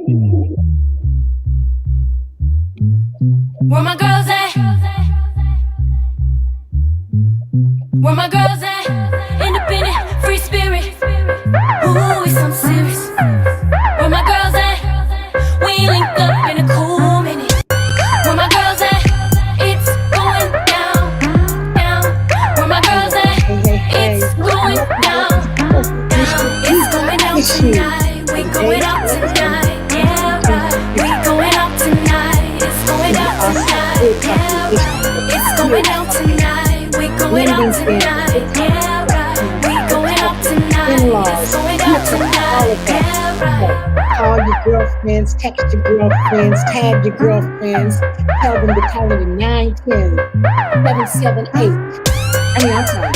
Where my girls at? Where my girls at? Independent, free spirit. Ooh, it's something serious. Where my girls at? We linked up in a cool minute. Where my girls at? It's going down, down. Where my girls at? It's going down, down. It's going out tonight. We going out tonight. Yeah, right. We going out tonight. It's going out tonight. Yeah, right. It's going out tonight. We going out tonight. Yeah, right. We going out tonight. It's going out tonight. Yeah, right. Call your girlfriends, text your girlfriends, tag your girlfriends, tell them to call it 910-778. I'm sorry,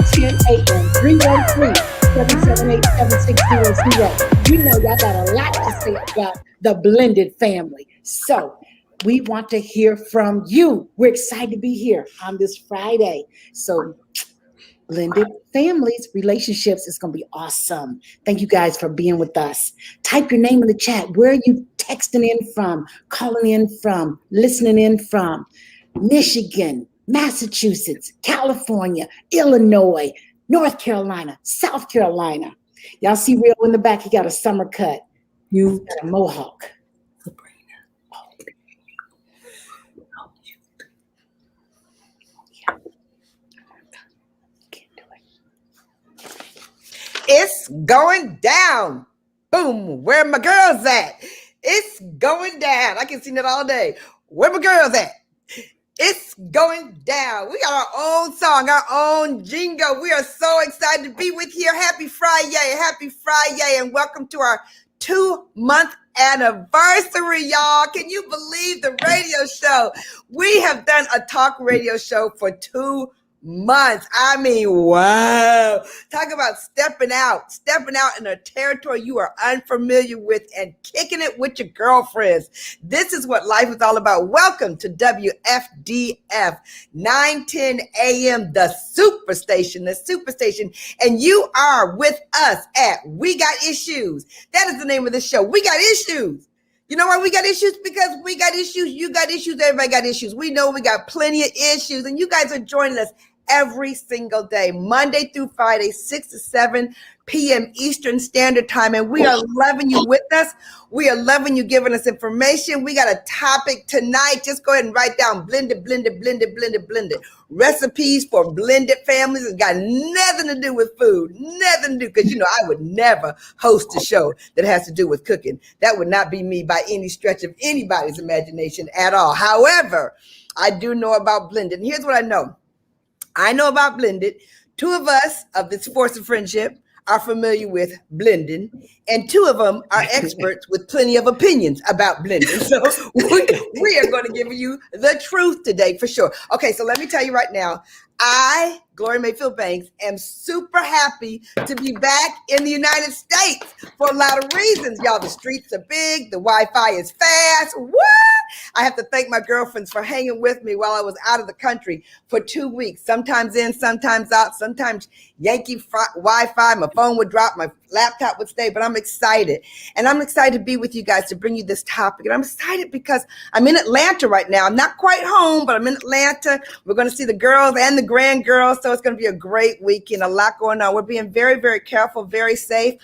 910 313-778-7600. You know y'all got a lot to say about the blended family. So we want to hear from you. We're excited to be here on this Friday. So blended families, relationships is going to be awesome. Thank you guys for being with us. Type your name in the chat. Where are you texting in from, calling in from, listening in from? Michigan, Massachusetts, California, Illinois, North Carolina, South Carolina. Y'all see Real in the back? He got a summer cut. You got a mohawk. Sabrina. Oh. It's going down. Boom. Where my girls at? It's going down. I can see that all day. Where my girls at? It's going down. We got our own song, our own jingle. We are so excited to be with you. Happy Friday. Happy Friday. And welcome to our 2-month anniversary, y'all. Can you believe the radio show? We have done a talk radio show for 2 months. I mean, wow. Talk about stepping out in a territory you are unfamiliar with and kicking it with your girlfriends. This is what life is all about. Welcome to WFDF 910 AM, the Superstation. And you are with us at We Got Issues. That is the name of the show. We Got Issues. You know why we got issues? Because we got issues, you got issues, everybody got issues. We know we got plenty of issues, and you guys are joining us every single day, Monday through Friday, 6 to 7 p.m. Eastern Standard Time, and we are loving you with us. We are loving you giving us information. We got a topic tonight. Just go ahead and write down blended. Recipes for blended families. It's got nothing to do with food, nothing to do, because, you know, I would never host a show that has to do with cooking. That would not be me by any stretch of anybody's imagination at all. However, I do know about blended. And here's what I know. I know about blended. 2 of us of this force of friendship are familiar with blending, and 2 of them are experts with plenty of opinions about blending. So we are going to give you the truth today for sure. Okay, so let me tell you right now, I, Gloria Mayfield Banks, am super happy to be back in the United States for a lot of reasons. Y'all, the streets are big, the Wi-Fi is fast. What? I have to thank my girlfriends for hanging with me while I was out of the country for 2 weeks, sometimes in, sometimes out, sometimes Yankee Wi-Fi. My phone would drop, my laptop would stay, but I'm excited. And I'm excited to be with you guys to bring you this topic. And I'm excited because I'm in Atlanta right now. I'm not quite home, but I'm in Atlanta. We're going to see the girls and the grand girls. So it's going to be a great weekend, a lot going on. We're being very, very careful, very safe.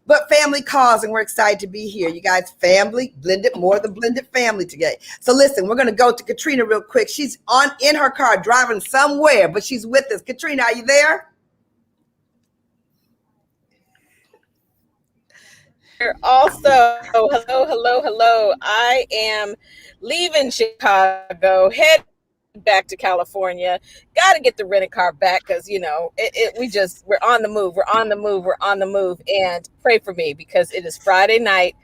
But family calls, and we're excited to be here. You guys, family, blended, more the blended family today. So listen, we're going to go to Caterina real quick. She's in her car driving somewhere, but she's with us. Caterina, are you there? Also, hello. I am leaving Chicago, head back to California. Got to get the rented car back because, you know, we're on the move. And pray for me because it is Friday night.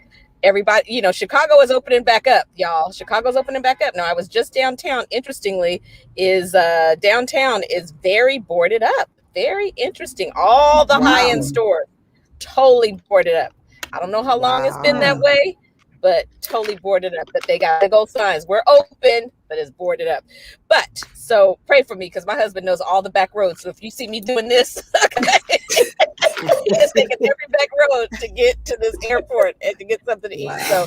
Everybody, you know, Chicago is opening back up, y'all. Chicago's opening back up. Now, I was just downtown. Interestingly, downtown is very boarded up. Very interesting. All the high-end stores totally boarded up. I don't know how long it's been that way, but totally boarded up. But they got big old signs. We're open, but it's boarded up. But so pray for me because my husband knows all the back roads. So if you see me doing this, It's taking every back road to get to this airport and to get something to eat. So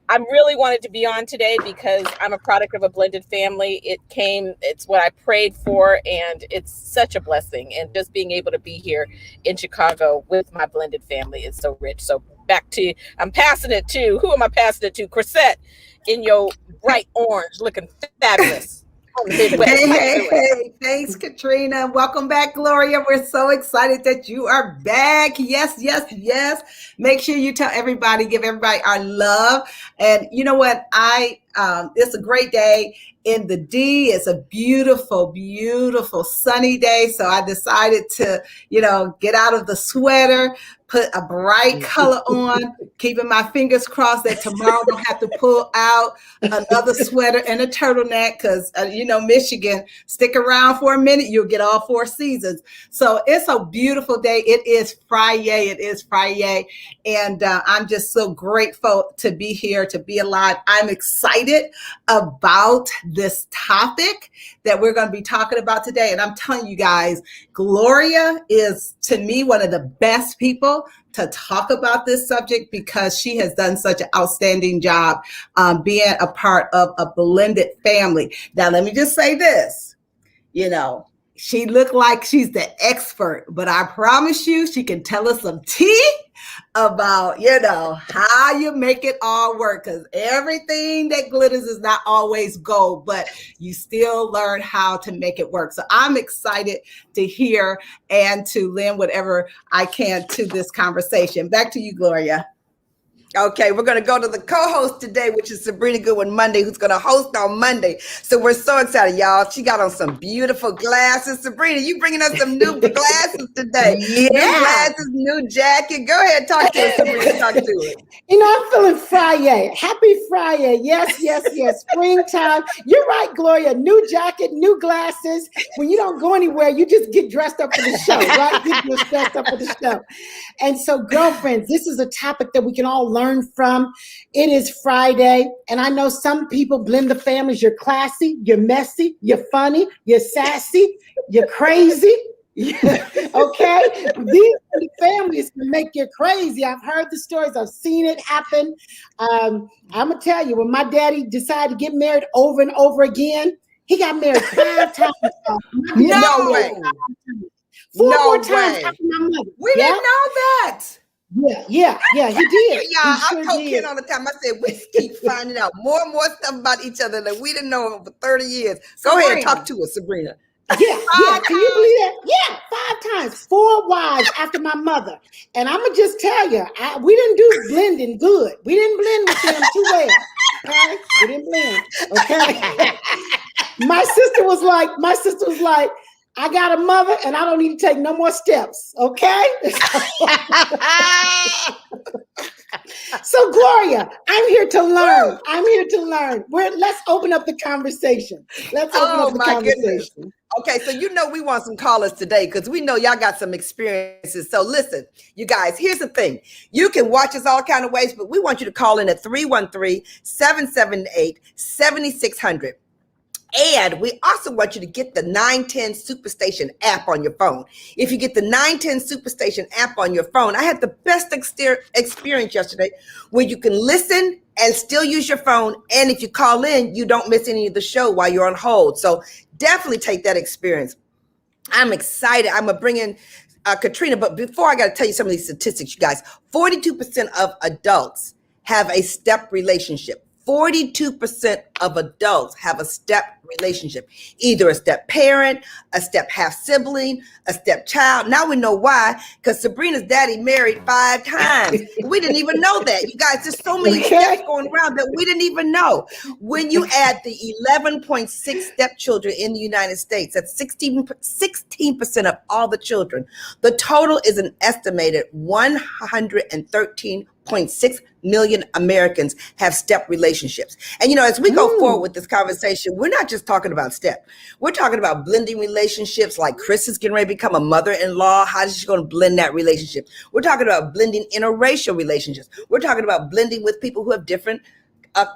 I'm really wanted to be on today because I'm a product of a blended family. It's what I prayed for, and it's such a blessing. And just being able to be here in Chicago with my blended family is so rich. So back to, I'm passing it to, who am I passing it to? Crisette, in your bright orange, looking fabulous. Hey, thanks, Caterina. Welcome back, Gloria. We're so excited that you are back. Yes. Make sure you tell everybody, give everybody our love. And you know what? It's a great day in the D. It's a beautiful, beautiful sunny day. So I decided to, get out of the sweater, put a bright color on, keeping my fingers crossed that tomorrow I don't have to pull out another sweater and a turtleneck because, Michigan, stick around for a minute, you'll get all 4 seasons. So it's a beautiful day. It is Friday. And I'm just so grateful to be here, to be alive. I'm excited about this topic that we're going to be talking about today. And I'm telling you guys, Gloria is, to me, one of the best people to talk about this subject because she has done such an outstanding job being a part of a blended family. Now, let me just say this, she looked like she's the expert, but I promise you, she can tell us some tea about, how you make it all work, because everything that glitters is not always gold, but you still learn how to make it work. So I'm excited to hear and to lend whatever I can to this conversation. Back to you, Gloria. Okay, we're going to go to the co-host today, which is Sabrina Goodwin Monday, who's going to host on Monday. So we're so excited, y'all. She got on some beautiful glasses. Sabrina, you bringing us some new glasses today. Yeah. New glasses, new jacket. Go ahead, talk to us, Sabrina. Talk to it. I'm feeling Friday. Happy Friday. Yes. Springtime. You're right, Gloria. New jacket, new glasses. When you don't go anywhere, you just get dressed up for the show, right? Get dressed up for the show. And so, girlfriends, this is a topic that we can all learn from. It is Friday, and I know some people blend the families. You're classy, you're messy, you're funny, you're sassy, you're crazy. Okay, these families can make you crazy. I've heard the stories, I've seen it happen. I'm gonna tell you, when my daddy decided to get married over and over again, he got married 5 times. No way. 4 more times after my mother. We didn't know that. Yeah, he did. Yeah, I told Ken all the time, I said, we keep finding out more and more stuff about each other that we didn't know for 30 years. Go ahead, talk to us, Sabrina. Yeah. Can you believe that? Yeah, 5 times, 4 wives after my mother. And I'm going to just tell you, we didn't do blending good. We didn't blend with them too well. Okay? We didn't blend. Okay? My sister was like, I got a mother and I don't need to take no more steps. Okay? So, Gloria, I'm here to learn. Let's open up the conversation. Goodness. Okay, so we want some callers today because we know y'all got some experiences. So listen, you guys, here's the thing. You can watch us all kind of ways, but we want you to call in at 313-778-7600. And we also want you to get the 910 Superstation app on your phone. If you get the 910 Superstation app on your phone, I had the best experience yesterday where you can listen and still use your phone. And if you call in, you don't miss any of the show while you're on hold. So definitely take that experience. I'm excited. I'm going to bring in Caterina. But before, I got to tell you some of these statistics, you guys. 42% of adults have a step relationship. 42% of adults have a step relationship, either a step parent, a step half sibling, a step child. Now we know why, because Sabrina's daddy married 5 times. We didn't even know that. You guys, there's so many steps going around that we didn't even know. When you add the 11.6 stepchildren in the United States, that's 16% of all the children. The total is an estimated 113.6 million Americans have step relationships. And as we go forward with this conversation, we're not just talking about step. We're talking about blending relationships, like Chris is getting ready to become a mother-in-law. How is she going to blend that relationship? We're talking about blending interracial relationships. We're talking about blending with people who have different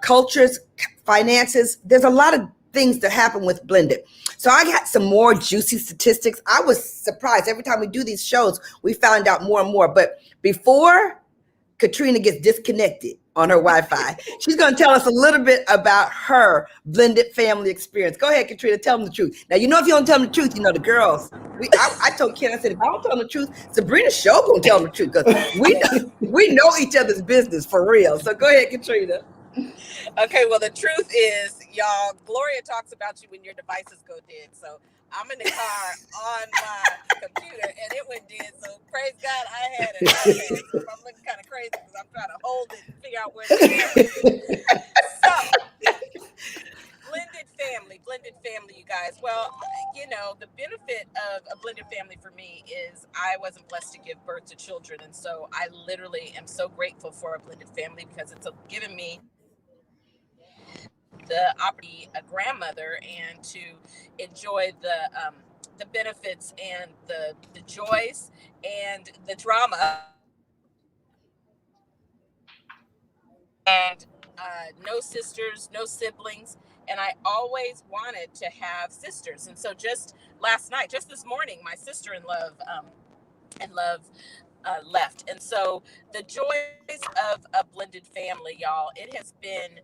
cultures, finances. There's a lot of things that happen with blended. So I got some more juicy statistics. I was surprised. Every time we do these shows, we found out more and more. But before Caterina gets disconnected on her Wi-Fi, she's going to tell us a little bit about her blended family experience. Go ahead, Caterina, tell them the truth. Now, you know, if you don't tell them the truth, you know, the girls, I told Ken, I said, if I don't tell them the truth, Sabrina's show going to tell them the truth, because we know each other's business for real. So go ahead, Caterina. Okay, well, the truth is, y'all, Gloria talks about you when your devices go dead. So I'm in the car on my computer and it went dead. So praise God, I had it. So I'm looking kind of crazy because I'm trying to hold it and figure out where it is. So, blended family, you guys. Well, you know, the benefit of a blended family for me is I wasn't blessed to give birth to children. And so I literally am so grateful for a blended family because it's given me the opportunity, a grandmother, and to enjoy the benefits and the joys and the drama. And no sisters, no siblings. And I always wanted to have sisters. And so just last night, just this morning, my sister-in-law left. And so the joys of a blended family, y'all, it has been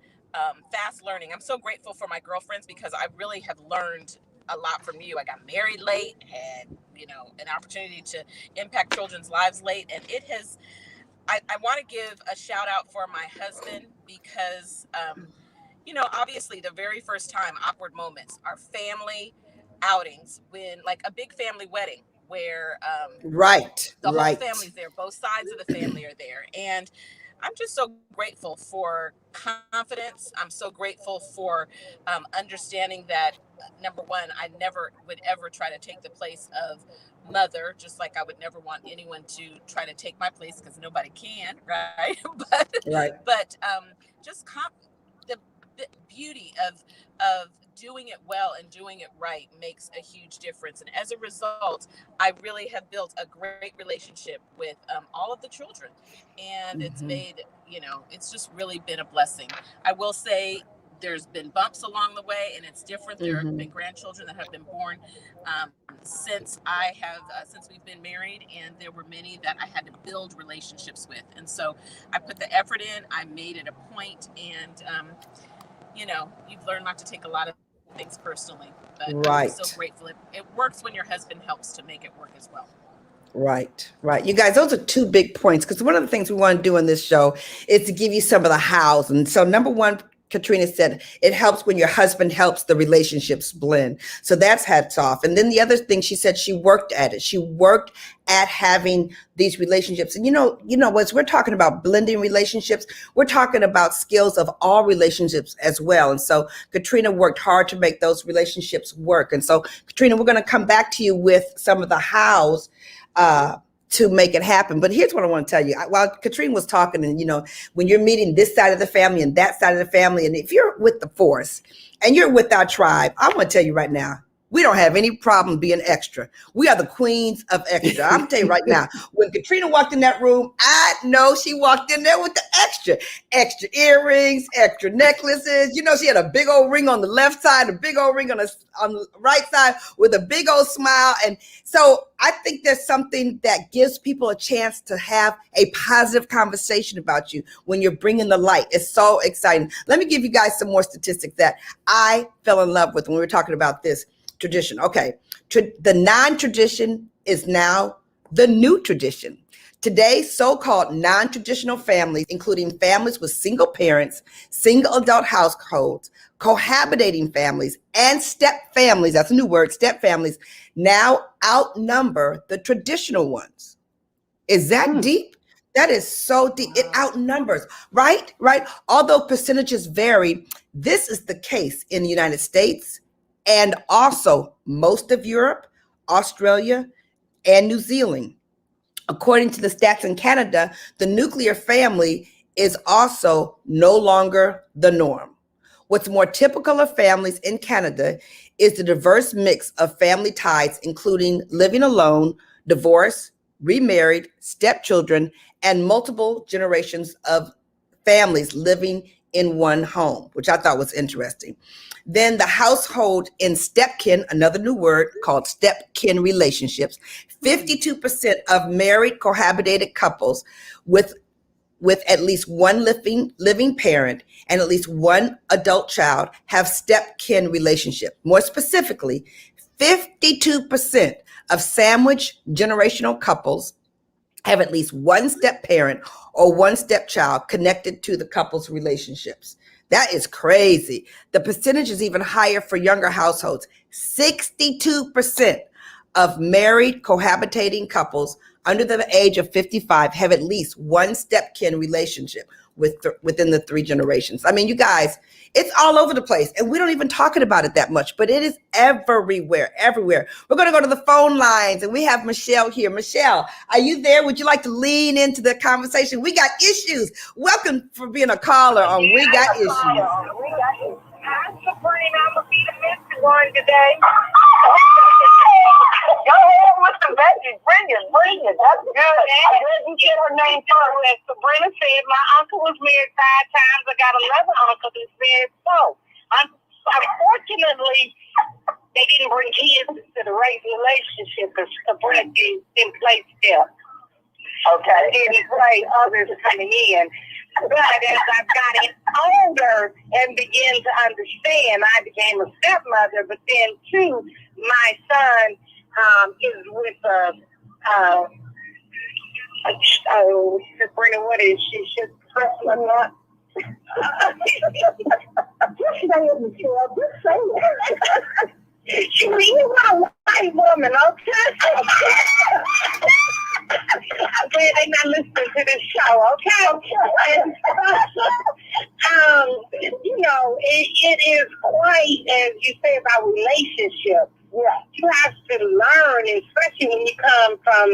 fast learning. I'm so grateful for my girlfriends because I really have learned a lot from you. I got married late, had, you know, an opportunity to impact children's lives late. And it has, I want to give a shout out for my husband because, you know, obviously the very first time, awkward moments, are family outings, when like a big family wedding where the whole family's there, both sides of the family are there. And I'm just so grateful for confidence. I'm so grateful for understanding that, number one, I never would ever try to take the place of mother, just like I would never want anyone to try to take my place, because nobody can, right? But just the beauty of doing it well and doing it right makes a huge difference. And as a result, I really have built a great relationship with all of the children. And it's made, you know, it's just really been a blessing. I will say there's been bumps along the way, and it's different. There have been grandchildren that have been born since we've been married, and there were many that I had to build relationships with. And so I put the effort in, I made it a point, and you know, you've learned not to take a lot of things personally, but I'm so grateful. It works when your husband helps to make it work as well. Right. You guys, those are two big points, because one of the things we want to do in this show is to give you some of the hows. And so number one, Caterina said, it helps when your husband helps the relationships blend. So that's hats off. And then the other thing she said, she worked at it. She worked at having these relationships. And you know, as we're talking about blending relationships, we're talking about skills of all relationships as well. And so Caterina worked hard to make those relationships work. And so Caterina, we're going to come back to you with some of the hows to make it happen. But here's what I want to tell you. While Caterina was talking, and you know, when you're meeting this side of the family and that side of the family, and if you're with the force and you're with our tribe, I want to tell you right now, we don't have any problem being extra. We are the queens of extra. I'm telling you right now, when Caterina walked in that room, I know she walked in there with the extra earrings, extra necklaces. You know, she had a big old ring on the left side, a big old ring on the right side with a big old smile. And so I think there's something that gives people a chance to have a positive conversation about you when you're bringing the light. It's so exciting. Let me give you guys some more statistics that I fell in love with when we were talking about this tradition. Okay, the non-tradition is now the new tradition. Today, so-called non-traditional families, including families with single parents, single adult households, cohabitating families, and step families, that's a new word, step families, now outnumber the traditional ones. Is that deep? That is so deep. It outnumbers, right? Although percentages vary, this is the case in the United States, and also most of Europe, Australia, and New Zealand. According to the stats in Canada, the nuclear family is also no longer the norm. What's more typical of families in Canada is the diverse mix of family ties, including living alone, divorce, remarried, stepchildren, and multiple generations of families living in one home, which I thought was interesting. Then the household in stepkin, another new word called stepkin relationships. 52% of married cohabitated couples with at least one living parent and at least one adult child have stepkin relationship. More specifically, 52% of sandwich generational couples have at least one step parent or one stepchild connected to the couple's relationships. That is crazy. The percentage is even higher for younger households. 62% of married cohabitating couples under the age of 55 have at least one stepkin relationship within the 3 generations. I mean, you guys, it's all over the place, and we don't even talk about it that much, but it is everywhere. We're going to go to the phone lines, and we have Michelle here. Michelle, are you there? Would you like to lean into the conversation? We got issues. Welcome for being a caller on We Got Issues. Hi, Sabrina. I'm going to be the mystery one today. Go ahead with the veggies. Bring it. That's good. I heard you said her name first. As Sabrina said, my uncle was married 5 times. I got another uncle that's married 4. Unfortunately, they didn't bring kids into the right relationship because Sabrina in place there. Okay. And it's right, others coming in. But as I've gotten older and began to understand, I became a stepmother. But then, too, my son is with Sabrina, what is she? She's wrestling up. Just say it, Michelle. Just say it. She mean you want a white woman, okay? I'm glad they're not listening to this show, okay? And, you know, it is quite, as you say about relationships. Yeah. You have to learn, especially when they come from,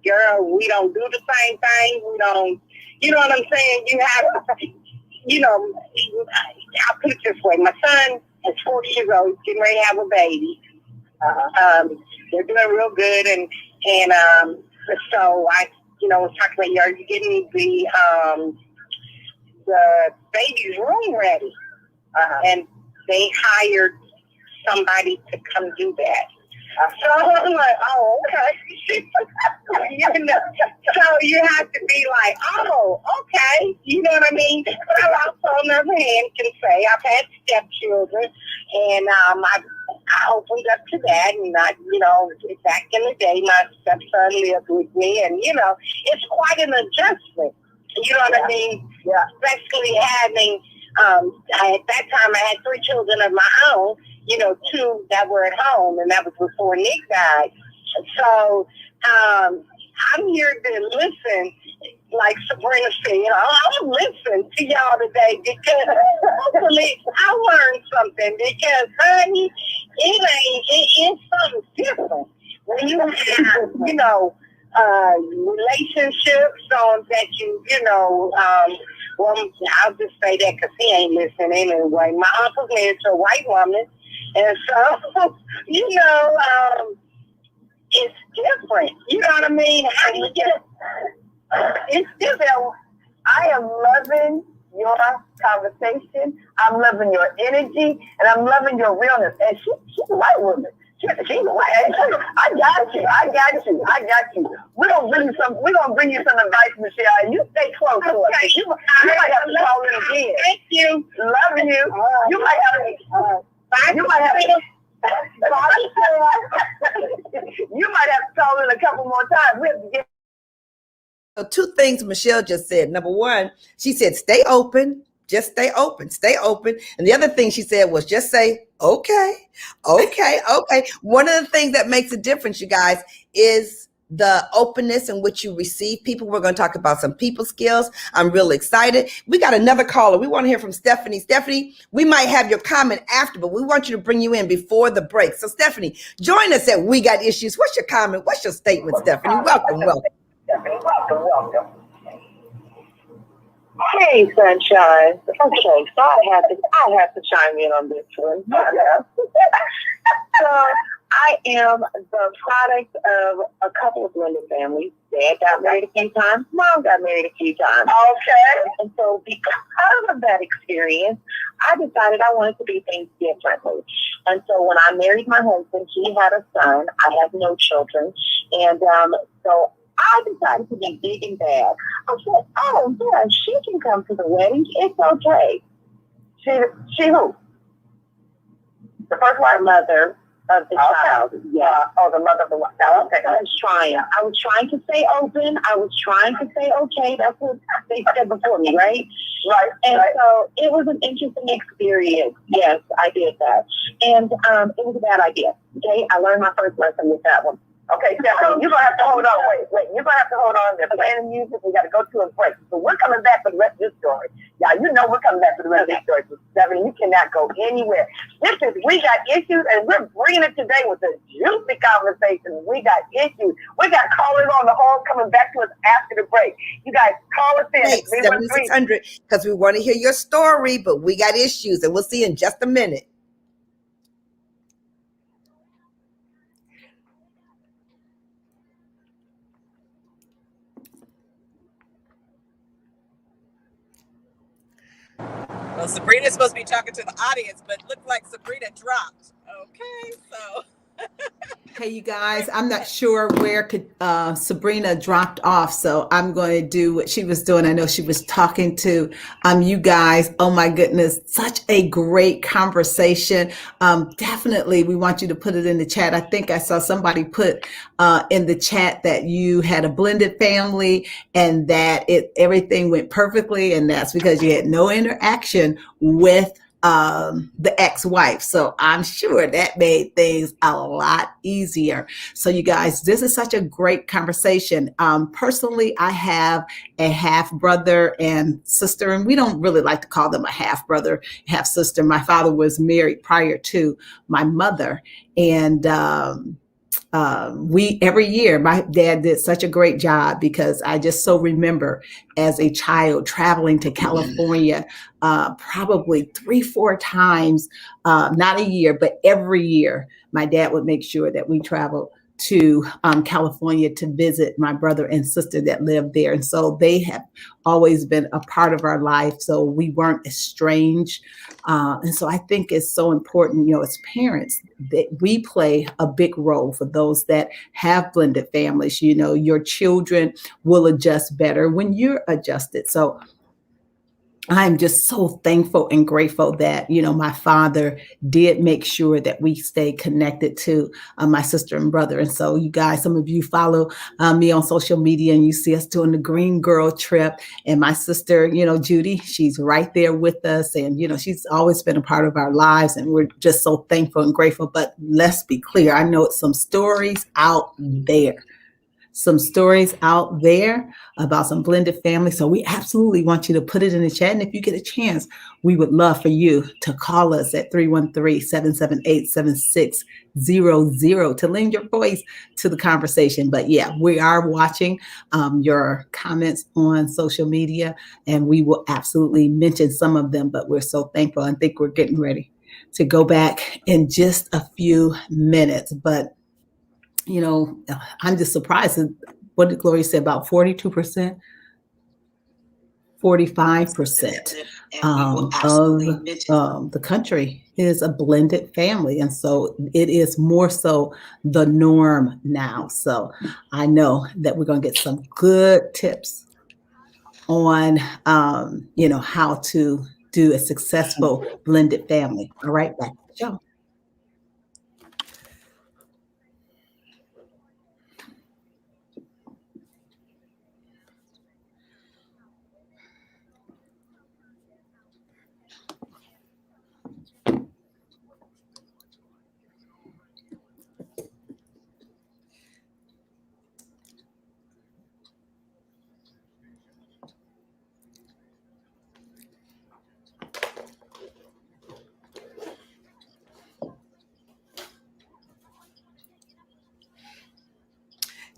girl, we don't do the same thing. We don't, you know what I'm saying? You have, you know, I'll put it this way. My son is 40 years old. He's getting ready to have a baby. They're doing real good. And so I, you know, was talking about, are you getting the baby's room ready? And they hired somebody to come do that. So I'm like, oh, okay. You know, so you have to be like, oh, okay. You know what I mean? But I also, on the other hand, can say I've had stepchildren, and I opened up to that. And you know, back in the day, my stepson lived with me, and you know, it's quite an adjustment. You know what I mean? Yeah. Especially having, at that time, I had 3 children of my own. You know, 2 that were at home, and that was before Nick died. So I'm here to listen, like Sabrina said. I'll listen to y'all today because hopefully I learned something. Because, honey, it's something different when you have, you know, relationships on that you know. Well, I'll just say that because he ain't listening anyway. My uncle's married to a white woman. And so, you know, it's different. You know what I mean? How do you get it? It's different. I am loving your conversation. I'm loving your energy. And I'm loving your realness. And she's a white woman. She's a white woman. I got you. We're gonna bring you some advice, Michelle. And you stay close to us. You might have to call in again. Thank you. Love you. You might have to... You might have to call in a couple more times. We have to get. So 2 things Michelle just said. Number 1, she said, stay open. Just stay open. And the other thing she said was just say, okay. One of the things that makes a difference, you guys, is the openness in which you receive people. We're going to talk about some people skills. I'm really excited. We got another caller. We want to hear from Stephanie. Stephanie, we might have your comment after, but we want you to bring you in before the break. So Stephanie, join us at We Got Issues. What's your comment? What's your statement, Stephanie? Welcome. Hey, sunshine. Okay, so I have to chime in on this one. So I am the product of a couple of blended families. Dad got married a few times. Mom got married a few times. Okay. And so because of that experience, I decided I wanted to do things differently. And so when I married my husband, he had a son. I have no children. And so I decided to be big and bad. I said, oh, yeah, she can come to the wedding. It's okay. She who? The first wife? Mother of the child. Yeah. The mother of the child. Okay. I was trying to stay open. I was trying to say, okay, that's what they said before me, right? Right. And so it was an interesting experience. Yes, I did that. And it was a bad idea. Okay. I learned my first lesson with that one. Okay, Stephanie, you're going to have to hold on. Wait. You're going to have to hold on. They're playing the music. We got to go to a break. So we're coming back for the rest of this story. Yeah, you know we're coming back for the rest of this story. So Stephanie, you cannot go anywhere. We got issues, and we're bringing it today with a juicy conversation. We got issues. We got callers on the horn coming back to us after the break. You guys call us in. 7600, because we want to hear your story, but we got issues, and we'll see in just a minute. Well, Sabrina's supposed to be talking to the audience, but it looked like Sabrina dropped. Okay, so. Hey, you guys, I'm not sure where Sabrina dropped off, so I'm going to do what she was doing. I know she was talking to you guys. Oh my goodness, such a great conversation. Definitely, we want you to put it in the chat. I think I saw somebody put in the chat that you had a blended family and that everything went perfectly, and that's because you had no interaction with the ex-wife. So I'm sure that made things a lot easier. So you guys, this is such a great conversation. Personally, I have a half brother and sister, and we don't really like to call them a half brother, half sister. My father was married prior to my mother, and every year, my dad did such a great job because I just so remember as a child traveling to California, probably 3-4 times, not a year, but every year, my dad would make sure that we traveled to California to visit my brother and sister that lived there. And so they have always been a part of our life. So we weren't estranged. And so I think it's so important, as parents, that we play a big role for those that have blended families. Your children will adjust better when you're adjusted. So I'm just so thankful and grateful that, my father did make sure that we stay connected to my sister and brother. And so you guys, some of you follow me on social media and you see us doing the Green Girl trip. And my sister, Judy, she's right there with us. And, she's always been a part of our lives. And we're just so thankful and grateful. But let's be clear. I know it's some stories out there. About some blended families. So we absolutely want you to put it in the chat. And if you get a chance, we would love for you to call us at 313-778-7600 to lend your voice to the conversation. But yeah, we are watching your comments on social media, and we will absolutely mention some of them, but we're so thankful. I think we're getting ready to go back in just a few minutes. But I'm just surprised. What did Gloria say about 42%, 45% of the country is a blended family. And so it is more so the norm now. So I know that we're going to get some good tips on, how to do a successful blended family. All right, back to the show.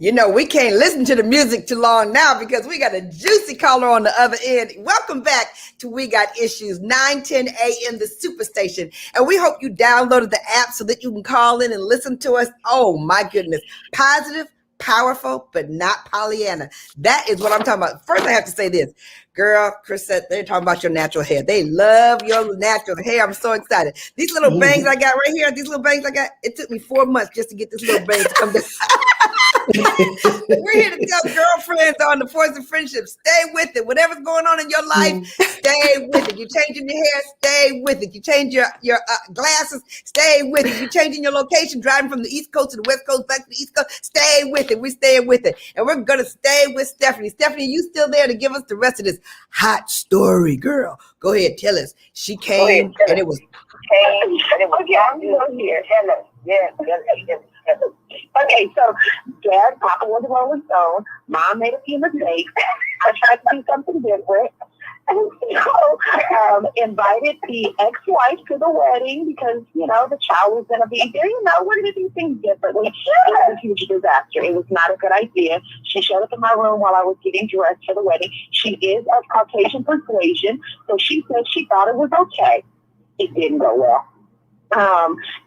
You know, we can't listen to the music too long now because we got a juicy caller on the other end. Welcome back to We Got Issues, 9:10 a.m. the Superstation. And we hope you downloaded the app so that you can call in and listen to us. Oh, my goodness. Positive, powerful, but not Pollyanna. That is what I'm talking about. First, I have to say this. Girl, Crisette, they're talking about your natural hair. They love your natural hair. I'm so excited. These little bangs I got right here, it took me 4 months just to get this little bang to come down. We're here to tell girlfriends on the Force of Friendship, stay with it. Whatever's going on in your life, stay with it. You're changing your hair, stay with it. You change your glasses, stay with it. You're changing your location, driving from the East Coast to the West Coast, back to the East Coast, stay with it. We're staying with it. And we're going to stay with Stephanie. Stephanie, you still there to give us the rest of this hot story, girl? Go ahead, tell us. She came and it was... Okay, I'm here. Hello. Yes. Okay, so Dad, Papa was a Rolling Stone. Mom made a few mistakes. I tried to do something different. And so invited the ex-wife to the wedding because, you know, the child was going to be there. You know, we're going to do things differently. It was a huge disaster. It was not a good idea. She showed up in my room while I was getting dressed for the wedding. She is of Caucasian persuasion, so she said she thought it was okay. It didn't go well.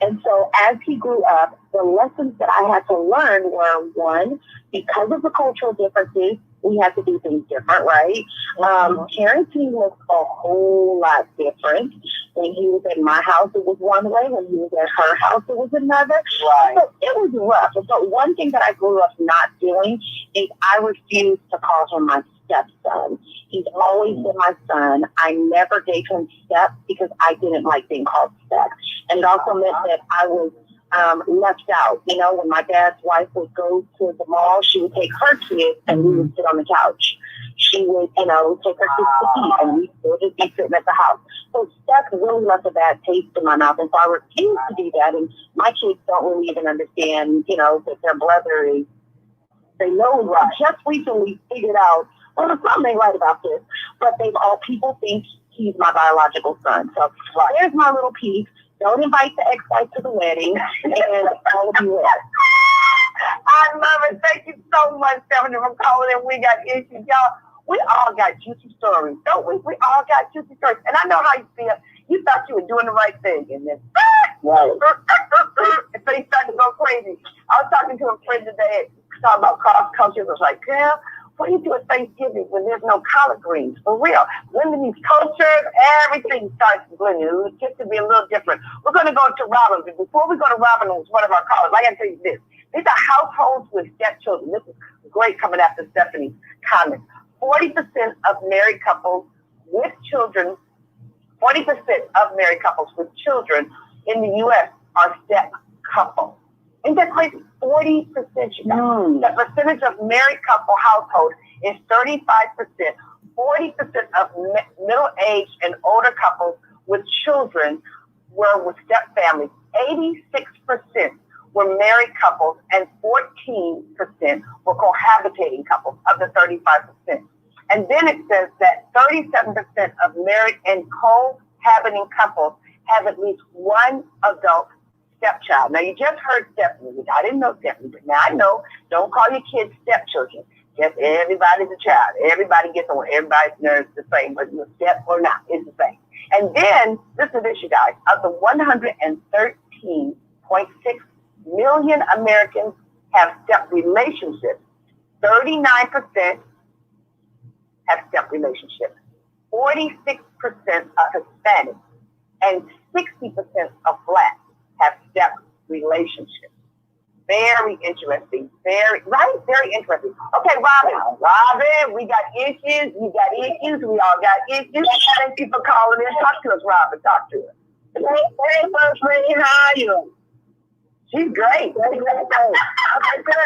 And so as he grew up, the lessons that I had to learn were, one, because of the cultural differences, we had to do things different, right? Parenting looks a whole lot different. When he was at my house, it was one way. When he was at her house, it was another. Right. So it was rough. But one thing that I grew up not doing is I refused to call him my stepson. He's always been my son. I never gave him step because I didn't like being called step. And it also meant that I was left out. You know, when my dad's wife would go to the mall, she would take her kids and we would sit on the couch. She would, you know, take her kids to eat and we would just be sitting at the house. So step really left a bad taste in my mouth. And so I refused to do that. And my kids don't really even understand, you know, that their brother is, they know just recently figured out, well, there's something right about this. But people think he's my biological son. So there's my little piece. Don't invite the ex-wife to the wedding, and all of you else. I love it. Thank you so much, Stephanie, for calling in. We Got Issues. Y'all, we all got juicy stories, don't we? We all got juicy stories. And I know how you feel. You thought you were doing the right thing, and then and so you started to go crazy. I was talking to a friend today, talking about cross cultures. I was like, girl, what do you do at Thanksgiving when there's no collard greens? For real. Blending these cultures, everything starts blending. It gets to be a little different. We're going to go to Robin. But before we go to Robin, who's one of our callers, I got to tell you this. These are households with stepchildren. This is great coming after Stephanie's comments. 40% of married couples with children, 40% of married couples with children in the U.S. are step couples. Isn't that crazy? 40%. The percentage of married couple households is 35%. 40% of middle-aged and older couples with children were with step families. 86% were married couples, and 14% were cohabitating couples of the 35%. And then it says that 37% of married and cohabiting couples have at least one adult stepchild. Now, you just heard Stephanie. I didn't know Stephanie, but now I know. Don't call your kids stepchildren. Just everybody's a child. Everybody gets on everybody's nerves the same, whether you're step or not, it's the same. And then, listen to this, you guys. Of the 113.6 million Americans have step relationships, 39% have step relationships. 46% are Hispanic, and 60% of Blacks have step relationships. Very interesting. Very interesting. Okay, Robin, we got issues. You got issues. We all got issues. Thank you for calling in. Talk to us, Robin. Talk to us. Hey, First Lady, how are you? She's great. Okay, good.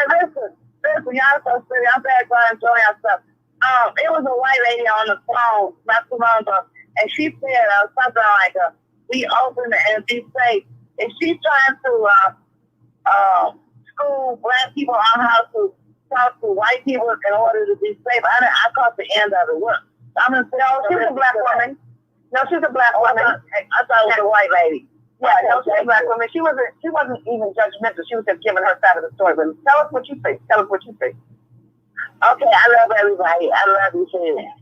Listen, y'all so silly. I'm back by enjoying yourself. It was a white lady on the phone not too long ago, and she said something like, "Be open and be safe." And she's trying to school Black people on how to talk to white people in order to be safe. I caught the end of it. What? I'm gonna say, she's a Black woman. No, she's a Black woman. I thought it was a white lady. Yeah, no shade, black women. She wasn't even judgmental. She was just giving her side of the story. But tell us what you think. Tell us what you think. Okay, I love everybody. I love you, Shannon.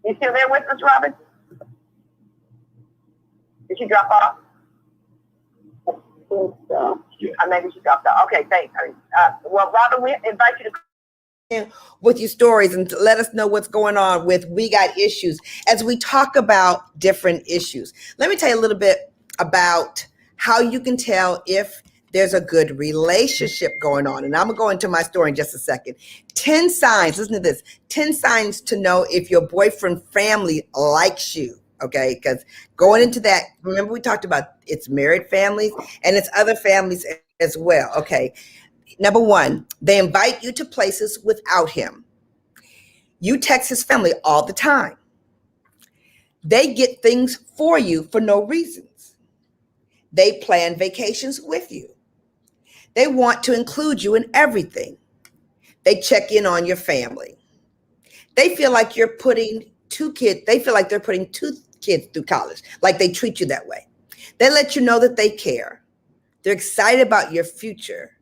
You still there with us, Robin? Did she drop off? I think so. Yeah. Maybe she dropped off. Okay, thanks. Well, Robin, we invite you to with your stories and to let us know what's going on with We Got Issues as we talk about different issues. Let me tell you a little bit about how you can tell if there's a good relationship going on. And I'm going to go into my story in just a second. 10 signs, listen to this, 10 signs to know if your boyfriend family likes you. Okay, because going into that, remember we talked about it's married families and it's other families as well. Okay. Number one, they invite you to places without him. You text his family all the time. They get things for you for no reasons. They plan vacations with you. They want to include you in everything. They check in on your family. They feel like they're putting two kids through college, like they treat you that way. They let you know that they care. They're excited about your future.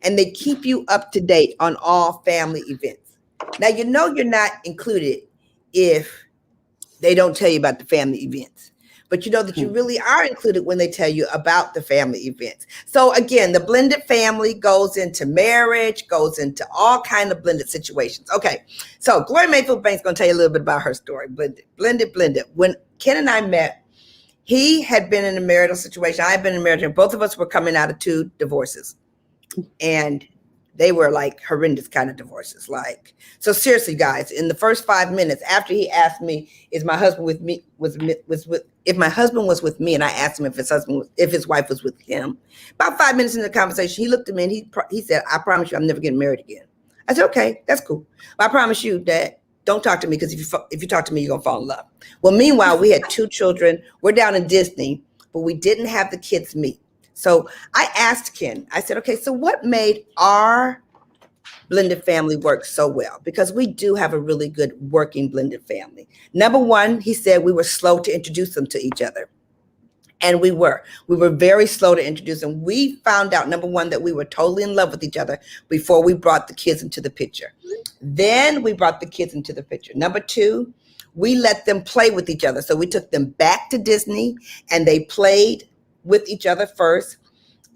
And they keep you up to date on all family events. Now, you know you're not included if they don't tell you about the family events. But you know that you really are included when they tell you about the family events. So again, the blended family goes into marriage, goes into all kinds of blended situations. Okay, so Gloria Mayfield Banks is going to tell you a little bit about her story. Blended. When Ken and I met, he had been in a marital situation. I had been in a marital. Both of us were coming out of 2 divorces. And they were like horrendous kind of divorces. Like, so seriously, guys, in the first 5 minutes after he asked me, "Is my husband with me?" If my husband was with me, and I asked him if his wife was with him. About 5 minutes into the conversation, he looked at me and he said, "I promise you, I'm never getting married again." I said, "Okay, that's cool. But I promise you that don't talk to me because if you talk to me, you're gonna fall in love." Well, meanwhile, we had 2 children. We're down in Disney, but we didn't have the kids meet. So I asked Ken, I said, "Okay, so what made our blended family work so well?" Because we do have a really good working blended family. Number one, he said we were slow to introduce them to each other. And we were very slow to introduce them. We found out, number one, that we were totally in love with each other before we brought the kids into the picture. Then we brought the kids into the picture. Number two, we let them play with each other. So we took them back to Disney and they played with each other first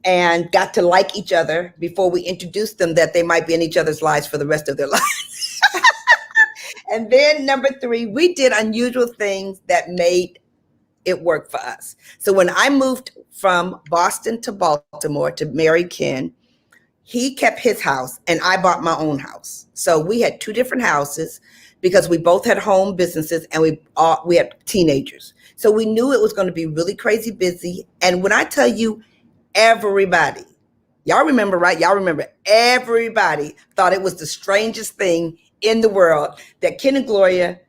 and got to like each other before we introduced them that they might be in each other's lives for the rest of their lives. And then number three, we did unusual things that made it work for us. So when I moved from Boston to Baltimore to marry Ken, he kept his house and I bought my own house. So we had 2 different houses because we both had home businesses and we had teenagers. So we knew it was going to be really crazy busy. And when I tell you, everybody, y'all remember, right? Y'all remember everybody thought it was the strangest thing in the world that Ken and Gloria,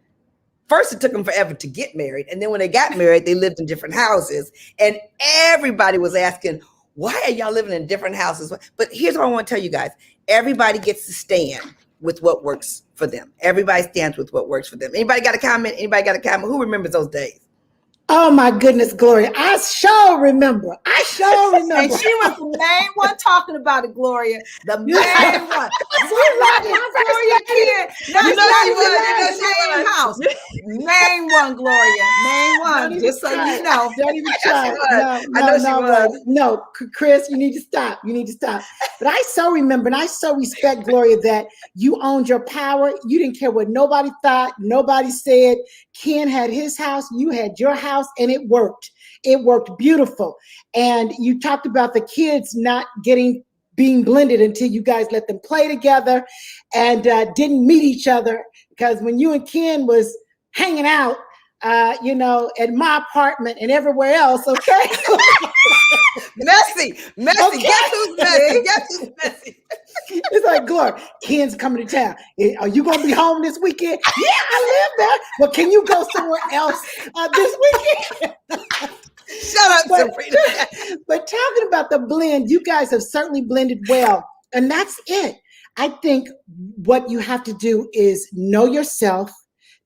first it took them forever to get married. And then when they got married, they lived in different houses. And everybody was asking, why are y'all living in different houses? But here's what I want to tell you guys. Everybody gets to stand with what works for them. Everybody stands with what works for them. Anybody got a comment? Anybody got a comment? Who remembers those days? Oh my goodness, Gloria. I sure remember. And she was the main one talking about it, Gloria. The main one. Gloria Ken. Same house. Main one, Gloria. Main one. Just so you know. Don't even try. No, Chris, you need to stop. But I so remember and I so respect, Gloria, that you owned your power. You didn't care what nobody thought, nobody said. Ken had his house, you had your house, and it worked. It worked beautiful. And you talked about the kids not being blended until you guys let them play together and didn't meet each other. Because when you and Ken was hanging out, at my apartment and everywhere else, okay? Messy. Okay. Guess who's messy? It's like, Gloria, Ken's coming to town. Are you going to be home this weekend? Yeah, I live there. Well, can you go somewhere else this weekend? Shut up, Sabrina. But talking about the blend, you guys have certainly blended well. And that's it. I think what you have to do is know yourself,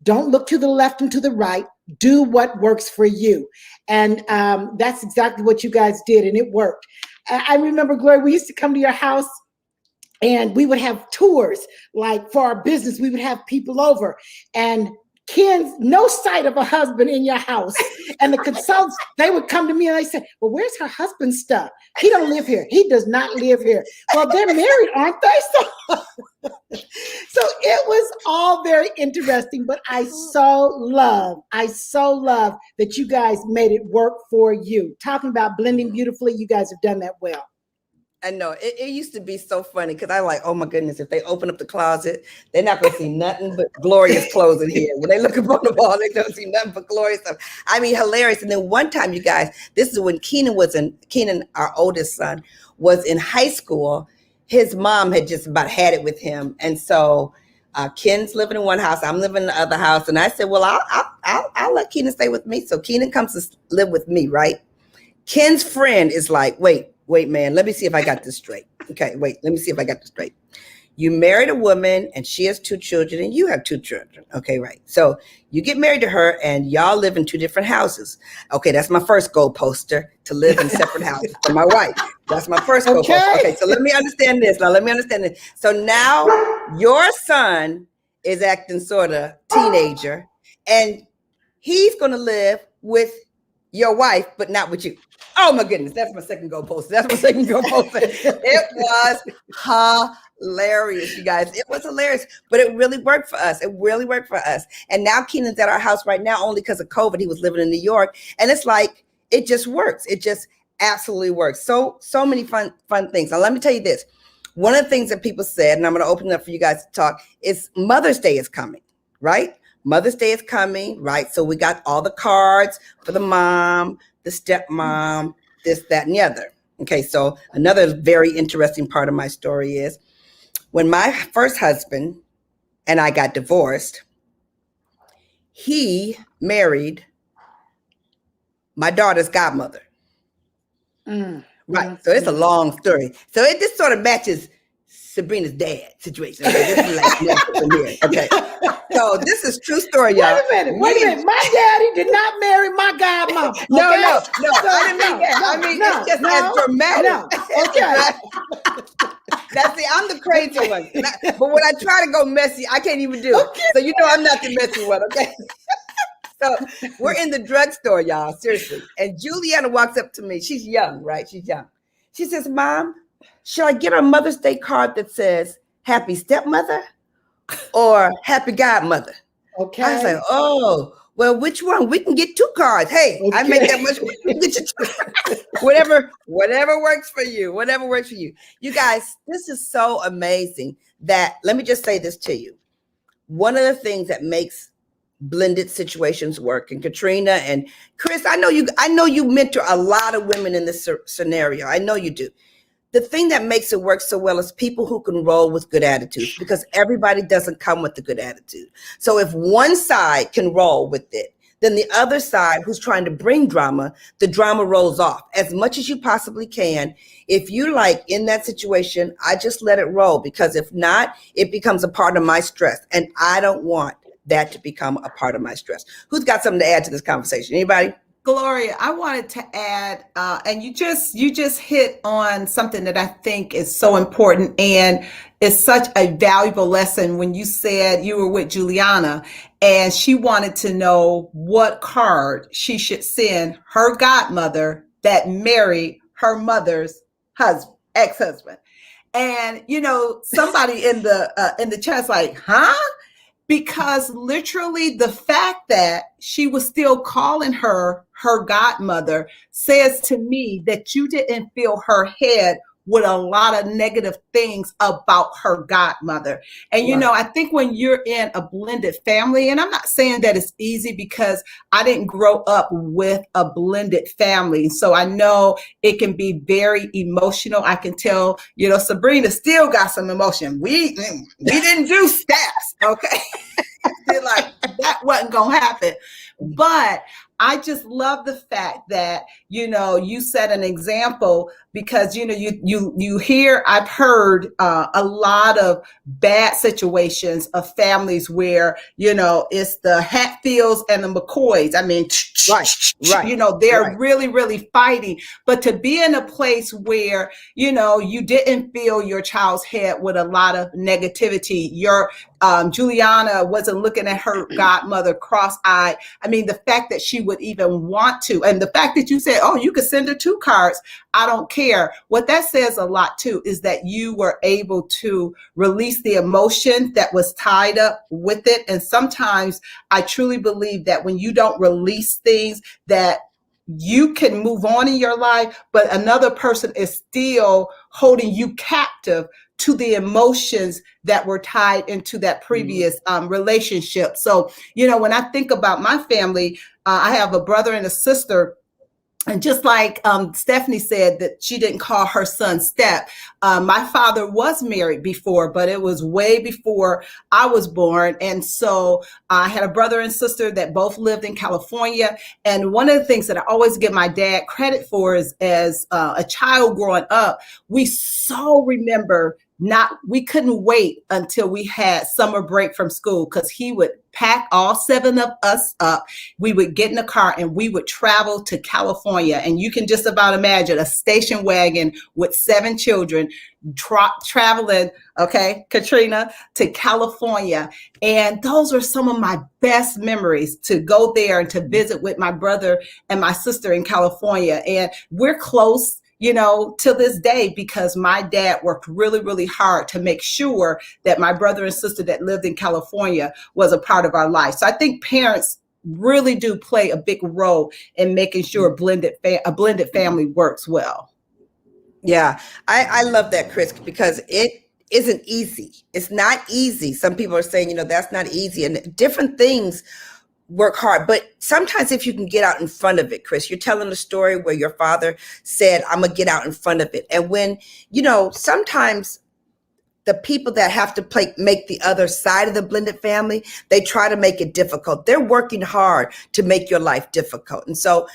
Don't look to the left and to the right. Do what works for you. And that's exactly what you guys did, and it worked. I remember, Gloria, we used to come to your house and we would have tours, like for our business, we would have people over, and Ken's no sight of a husband in your house. And the consultants, they would come to me and they say, well, where's her husband's stuff? He don't live here. He does not live here. Well, they're married, aren't they? So it was all very interesting, but I so love that you guys made it work for you. Talking about blending beautifully, you guys have done that well. I know it used to be so funny because I like, oh my goodness, if they open up the closet, they're not going to see nothing but Gloria's clothes in here. When they look up on the wall, they don't see nothing but Gloria's stuff. I mean, hilarious. And then one time, you guys, this is when Kenan, our oldest son, was in high school. His mom had just about had it with him. And so Ken's living in one house, I'm living in the other house. And I said, well, I'll let Kenan stay with me. So Kenan comes to live with me, right? Ken's friend is like, wait, man, let me see if I got this straight. Okay, wait, let me see if I got this straight. You married a woman and she has 2 children and you have 2 children. Okay, right. So you get married to her and y'all live in 2 different houses. Okay, that's my first goal poster, to live in separate houses for my wife. That's my first goal poster. Okay, so let me understand this. So now your son is acting sort of teenager and he's going to live with your wife, but not with you. Oh my goodness, that's my second goal poster. It was hilarious, you guys. It was hilarious, but it really worked for us. And now Kenan's at our house right now only because of COVID. He was living in New York, and it's like it just works. It just absolutely works. So many fun things. Now let me tell you this. One of the things that people said, and I'm going to open it up for you guys to talk, is Mother's Day is coming, right? Mother's Day is coming, right? So we got all the cards for the mom, the stepmom, this, that, and the other. Okay, so another very interesting part of my story is when my first husband and I got divorced, he married my daughter's godmother. Right, so it's a long story. So it just sort of matches Sabrina's dad situation. Okay, this is like okay. So this is true story, y'all. Wait a minute. My daddy did not marry my godmom. Okay? No. I didn't mean that. It's just as dramatic. No. Okay. Now, see, I'm the crazy one. But when I try to go messy, I can't even do it. Okay. So you know I'm not the messy one, okay? So we're in the drugstore, y'all, seriously. And Juliana walks up to me. She's young, right? She's young. She says, Mom, should I get a Mother's Day card that says Happy Stepmother or Happy Godmother? Okay. I was like, oh, well, which one? We can get 2 cards. Hey, okay. I make that much. We can get you 2. Whatever works for you. Whatever works for you. You guys, this is so amazing that, let me just say this to you. One of the things that makes blended situations work, and Caterina and Chris, I know you mentor a lot of women in this scenario. I know you do. The thing that makes it work so well is people who can roll with good attitudes, because everybody doesn't come with a good attitude. So if one side can roll with it, then the other side who's trying to bring drama, the drama rolls off as much as you possibly can. If you like in that situation, I just let it roll, because if not, it becomes a part of my stress. And I don't want that to become a part of my stress. Who's got something to add to this conversation? Anybody? Gloria, I wanted to add, and you just hit on something that I think is so important, and it's such a valuable lesson when you said you were with Juliana and she wanted to know what card she should send her godmother that married her mother's ex-husband. And, somebody in the chat's like, huh? Because literally the fact that she was still calling her godmother says to me that you didn't fill her head with a lot of negative things about her godmother. And, I think when you're in a blended family, and I'm not saying that it's easy because I didn't grow up with a blended family. So I know it can be very emotional. I can tell, Sabrina still got some emotion. We didn't do steps. Okay. Like that wasn't going to happen. But I just love the fact that, you set an example because you hear, I've heard a lot of bad situations of families where it's the Hatfields and the McCoys. I mean, Right. they're Right. really, really fighting. But to be in a place where you didn't fill your child's head with a lot of negativity, your Juliana wasn't looking at her godmother cross-eyed. I mean, the fact that she would even want to, and the fact that you said, oh, you could send her 2 cards, I don't care. What that says a lot too is that you were able to release the emotion that was tied up with it. And sometimes I truly believe that when you don't release things, that you can move on in your life, but another person is still holding you captive to the emotions that were tied into that previous relationship. So, when I think about my family, I have a brother and a sister. And just like Stephanie said that she didn't call her son Step, my father was married before, but it was way before I was born. And so I had a brother and sister that both lived in California. And one of the things that I always give my dad credit for is, as a child growing up, we so remember we couldn't wait until we had summer break from school, because he would pack all 7 of us up. We would get in a car and we would travel to California. And you can just about imagine a station wagon with 7 children traveling, okay, Caterina, to California. And those are some of my best memories, to go there and to visit with my brother and my sister in California. And we're close, to this day, because my dad worked really, really hard to make sure that my brother and sister that lived in California was a part of our life. So I think parents really do play a big role in making sure a blended family works well. Yeah, I love that, Chris, because it isn't easy. It's not easy. Some people are saying, that's not easy, and different things work hard. But sometimes if you can get out in front of it, Chris, you're telling a story where your father said, I'm gonna get out in front of it. And when, sometimes the people that have to make the other side of the blended family, they try to make it difficult. They're working hard to make your life difficult. And so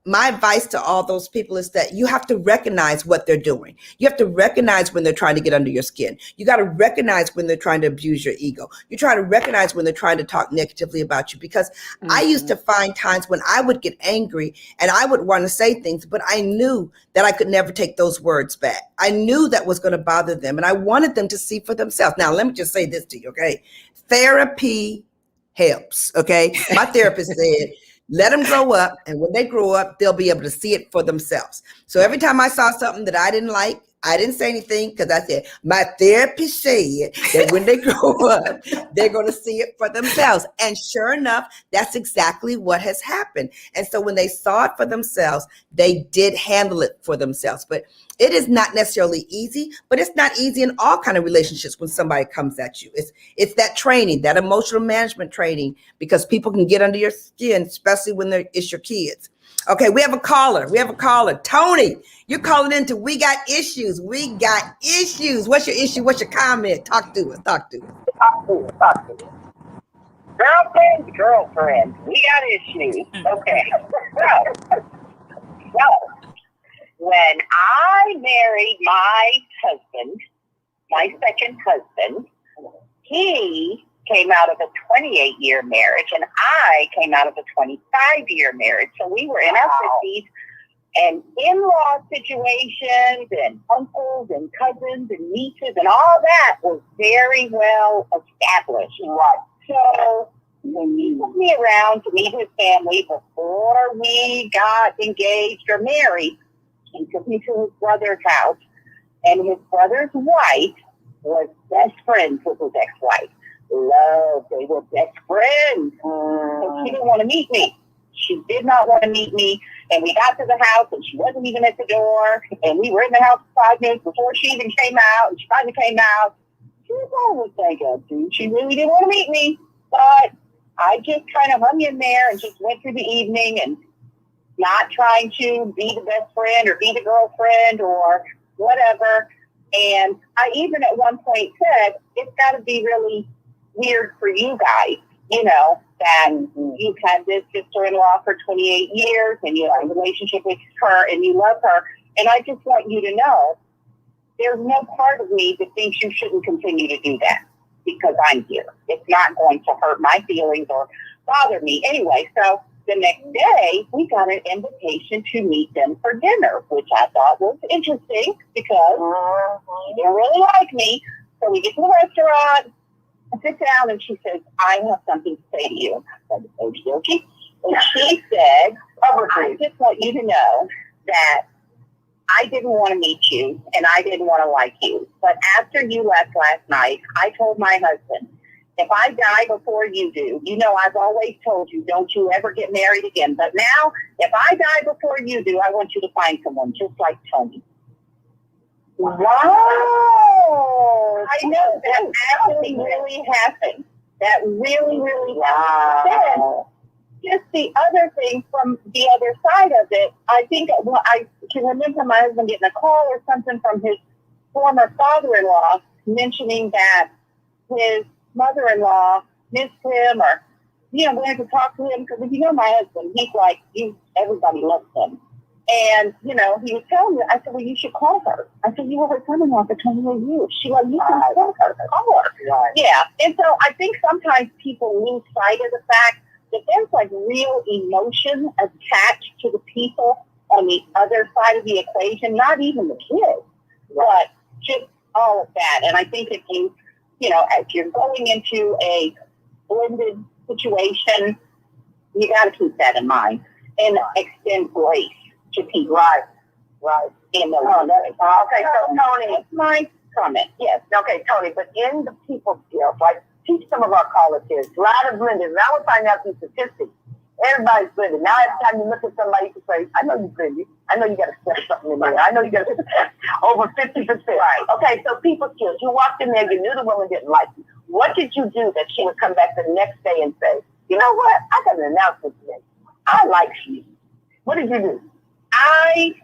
my advice to all those people is that you have to recognize what they're doing. You have to recognize when they're trying to get under your skin. You got to recognize when they're trying to abuse your ego. You try to recognize when they're trying to talk negatively about you, because I used to find times when I would get angry and I would want to say things, but I knew that I could never take those words back. I knew that was going to bother them, and I wanted them to see for themselves. Now, let me just say this to you, okay? Therapy helps, okay? My therapist said, let them grow up, and when they grow up, they'll be able to see it for themselves. So every time I saw something that I didn't like, I didn't say anything, because I said, my therapist said that when they grow up, they're going to see it for themselves. And sure enough, that's exactly what has happened. And so when they saw it for themselves, they did handle it for themselves. But it is not necessarily easy, but it's not easy in all kind of relationships when somebody comes at you. It's that training, that emotional management training, because people can get under your skin, especially when it's your kids. Okay, we have a caller. Tony, you're calling into We Got Issues. We got issues. What's your issue? What's your comment? Talk to us. Girlfriend. We got issues. Okay. So, when I married my husband, my second husband, he came out of a 28-year marriage, and I came out of a 25-year marriage. So we were in our 50s, and in-law situations and uncles and cousins and nieces and all that was very well established. So when he took me around to meet his family before we got engaged or married, he took me to his brother's house, and his brother's wife was best friends with his ex-wife. They were best friends. So she didn't want to meet me. She did not want to meet me. And we got to the house, and she wasn't even at the door. And we were in the house for 5 minutes before she even came out. And she finally came out. She was always thinking, she really didn't want to meet me. But I just kind of hung in there and just went through the evening, and not trying to be the best friend or be the girlfriend or whatever. And I even at one point said, it's got to be really weird for you guys, that you've had this sister-in-law for 28 years and you have a relationship with her and you love her, And I just want you to know, there's no part of me that thinks you shouldn't continue to do that because I'm here. It's not going to hurt my feelings or bother me. Anyway, so the next day, we got an invitation to meet them for dinner, which I thought was interesting because she didn't really like me. So we get to the restaurant, I sit down, and she says, I have something to say to you. I said, okie dokie. And she said, I just want you to know that I didn't want to meet you and I didn't want to like you. But after you left last night, I told my husband, if I die before you do, you know, I've always told you, don't you ever get married again. But now, if I die before you do, I want you to find someone just like Tony. Wow. I know that actually really happened. That really, really happened. Then, just the other thing from the other side of it, I think I can remember my husband getting a call or something from his former father-in-law mentioning that his mother-in-law missed him or, wanted to talk to him because, my husband, he's like, everybody loves him. And, he was telling me, I said, well, you should call her. I said, you have her son-in-law for 28 years. She's like, you can call her. Call her. Right. Yeah. And so I think sometimes people lose sight of the fact that there's like real emotion attached to the people on the other side of the equation, not even the kids, but just all of that. And I think if you, as you're going into a blended situation, you got to keep that in mind and extend grace to people. Right. In the okay, so Tony, that's my comment. Yes. Okay, Tony, but in the people skills, like teach some of our college kids, a lot of blended. Now we're finding out these statistics. Everybody's blended. Now every time you look at somebody, you can say, I know you're blended. I know you got to step something in there. I know you got to over 50%. Right. Okay, so people skills. You walked in there, you knew the woman didn't like you. What did you do that she would come back the next day and say, you know what? I got an announcement today. I like you. What did you do? I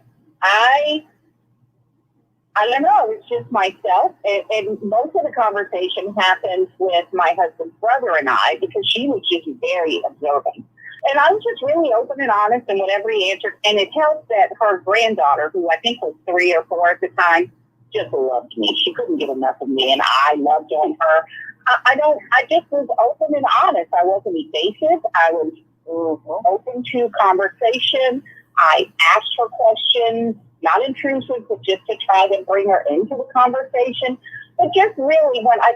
don't know. It's just myself. And most of the conversation happened with my husband's brother and I because she was just very observant. And I was just really open and honest in whatever he answered. And it helped that her granddaughter, who I think was 3 or 4 at the time, just loved me. She couldn't get enough of me, and I loved on her. I just was open and honest. I wasn't evasive. I was open to conversation. I asked her questions, not intrusive, but just to try to bring her into the conversation. But just really, when I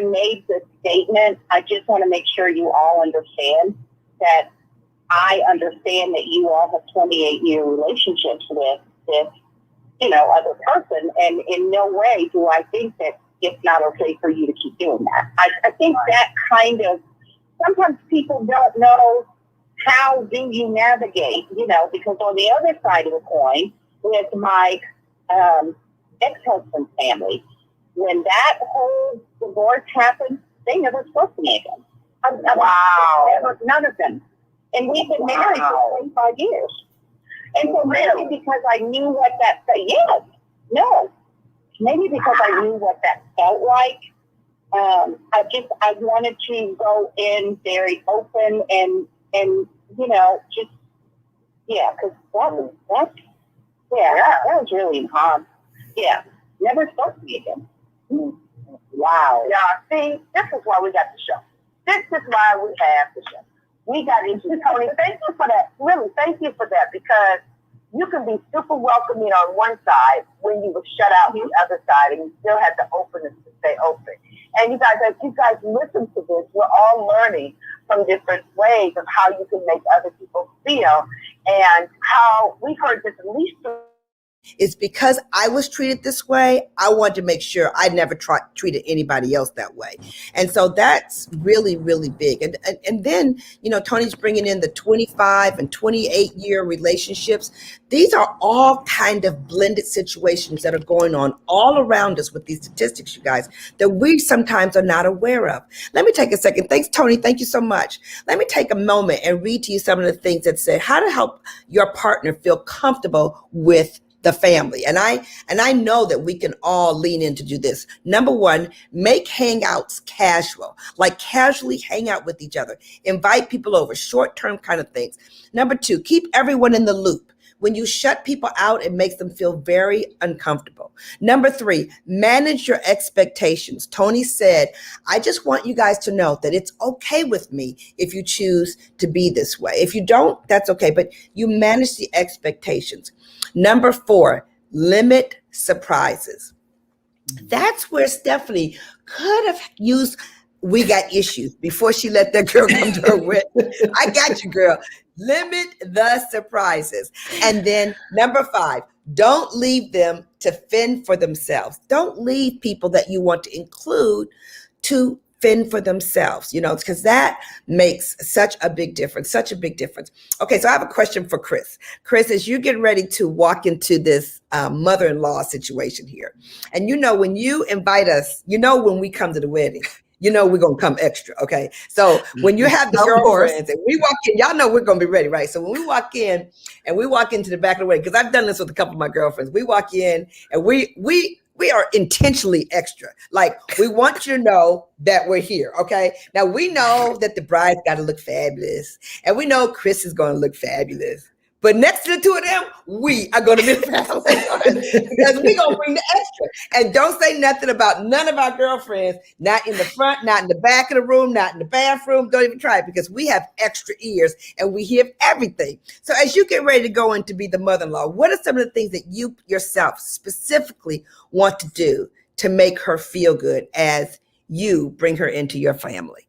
made this statement, I just want to make sure you all understand that I understand that you all have 28-year relationships with this, other person. And in no way do I think that it's not okay for you to keep doing that. I think that kind of, sometimes people don't know how do you navigate, because on the other side of the coin, with my ex-husband's family, when that whole divorce happened, they never spoke to me again. Wow. None of them. And we've been married for 25 years. And so maybe because I knew what that felt, maybe because I knew what that felt like, I wanted to go in very open and because that was really hard. Yeah, never spoke to me again. Wow. Yeah, see, this is why we got the show. This is why we have the show. We got into Tony. Thank you for that. Really, thank you for that, because you can be super welcoming on one side when you were shut out on the other side, and you still had the openness to stay open. And you guys, as you guys listen to this, we're all learning from different ways of how you can make other people feel, and how we've heard this at least. It's because I was treated this way. I wanted to make sure I never treated anybody else that way. And so that's really, really big. And then, Tony's bringing in the 25 and 28 year relationships. These are all kind of blended situations that are going on all around us with these statistics, you guys, that we sometimes are not aware of. Let me take a second. Thanks, Tony. Thank you so much. Let me take a moment and read to you some of the things that said how to help your partner feel comfortable with the family. And I know that we can all lean in to do this. Number one, make hangouts casual, like casually hang out with each other. Invite people over, short-term kind of things. Number two, keep everyone in the loop. When you shut people out, it makes them feel very uncomfortable. Number 3, manage your expectations. Tony said, I just want you guys to know that it's okay with me if you choose to be this way. If you don't, that's okay, but you manage the expectations. Number 4, limit surprises. That's where Stephanie could have used "we got issues" before she let that girl come to her wedding. I got you, girl. Limit the surprises. And then number 5, don't leave them to fend for themselves. Don't leave people that you want to include to fend for themselves, because that makes such a big difference, Okay, so I have a question for Chris. Chris, as you get ready to walk into this mother-in-law situation here, and when you invite us, when we come to the wedding, we're going to come extra, okay? So when you have the girlfriends and we walk in, y'all know we're going to be ready, right? So when we walk in and we walk into the back of the wedding, because I've done this with a couple of my girlfriends, we walk in and we are intentionally extra. Like, we want you to know that we're here, okay? Now, we know that the bride's got to look fabulous, and we know Chris is going to look fabulous. But next to the two of them, we are going to be fabulous because we're going to bring the extra. And don't say nothing about none of our girlfriends, not in the front, not in the back of the room, not in the bathroom. Don't even try it, because we have extra ears and we hear everything. So as you get ready to go in to be the mother-in-law, what are some of the things that you yourself specifically want to do to make her feel good as you bring her into your family?